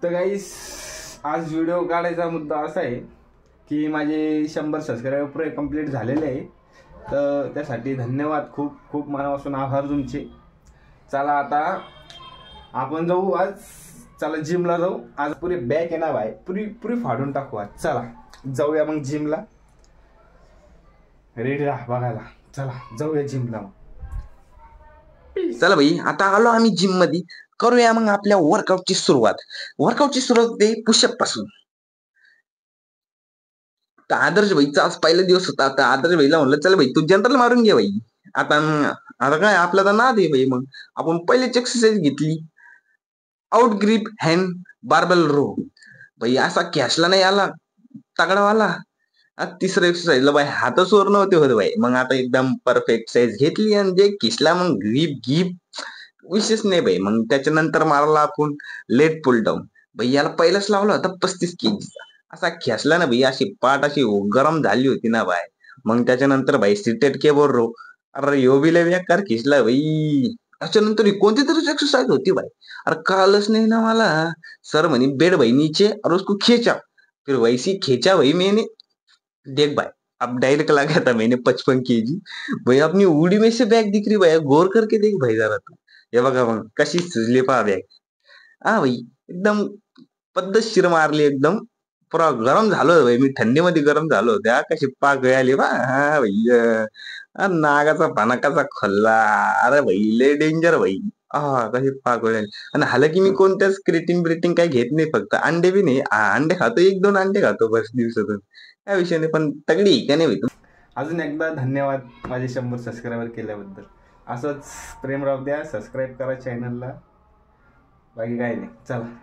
तर गाईस आज व्हिडिओ काढायचा मुद्दा असा आहे की माझे 100 सबस्क्रायबर पुरे कंप्लीट झालेले आहे। तर त्यासाठी धन्यवाद, खूप खूप मनापासून आभार तुमचे। चला आता आपण जाऊ, आज चला जिमला जाऊ। आज पुरी बॅक आहे ना भाई, पुरी पुरी फाडून टाकू आज। चला जाऊया मग जिमला, रेडी राहा बघायला। चला जाऊया जिमला। चला भाई, आता आलो आम्ही जिम मध्ये। करूया मग आपल्या वर्कआउटची सुरुवात। वर्कआउटची सुरुवात होते पुशअप पासून। तर आदर्श भाईचा आज पहिला दिवस होता। आता आदर्श भाईला म्हणलं चल भाई तू जनरल मारून घे भाई। आता आता काय आपला तर नाद आहे भाई। मग आपण पहिलीच एक्सरसाइज घेतली, out grip hand barbell row. भाई असा कॅशला नाही आला तगडावाला। तिसऱ्या एक्सरसाइजला बाई हातच वर नव्हते होत बाई। मग आता एकदम परफेक्ट साईज घेतली आणि जे किसला मग ग्रीप गिप विशेष नाही बाई। मग त्याच्यानंतर मारला आपण लेट पुल डाऊन। भाई याला पहिलाच लावला होता 35 केजीचा। असा खेचला ना भाई, अशी पाठ अशी गरम झाली होती ना बाय। मग त्याच्यानंतर भाई सीटेड केबल रो, अरे यो बी लय बेकार खिचला भाई। त्याच्यानंतर ही कोणती तरी एक्सरसाइज होती भाई, अरे कळलंच नाही ना मला। सर म्हणे बेड भाई नीचे और उसको खींचा, फिर वैसी खींचा भाई मैंने। देख भाई अब डायरेक्ट लगा था मैंने 55 केजी। भाई अपनी उड़ी में से बैग दिख रही भाई, गौर करके देख भाई जरा तू। हे बघा मग कशी सुजली पहा बॅग। हा भाई एकदम पद्धतशीर मारली एकदम। पुरा गरम झालो होतो भाई मी, थंडीमध्ये गरम झालो होतो। हा कशी पाक गळाली बा। हा भाई नागाचा पाना कसा खोलला, अरे भाई लय डेंजर भाई। हा कशी पाक गळाली। आणि हालाकी मी कोणत्याच क्रिएटिंग ब्रिटिंग काही घेत नाही, फक्त अंडे बी नाही। अंडे खातो, 1-2 अंडे खातो बस दिवसातून, त्या विषयाने पण तगडी का नाही भाई। अजून एकदा धन्यवाद माझे 100 सबस्क्रायबर केल्याबद्दल। असंच प्रेम राहू द्या, सबस्क्राईब करा चॅनलला, बाकी काय नाही। चला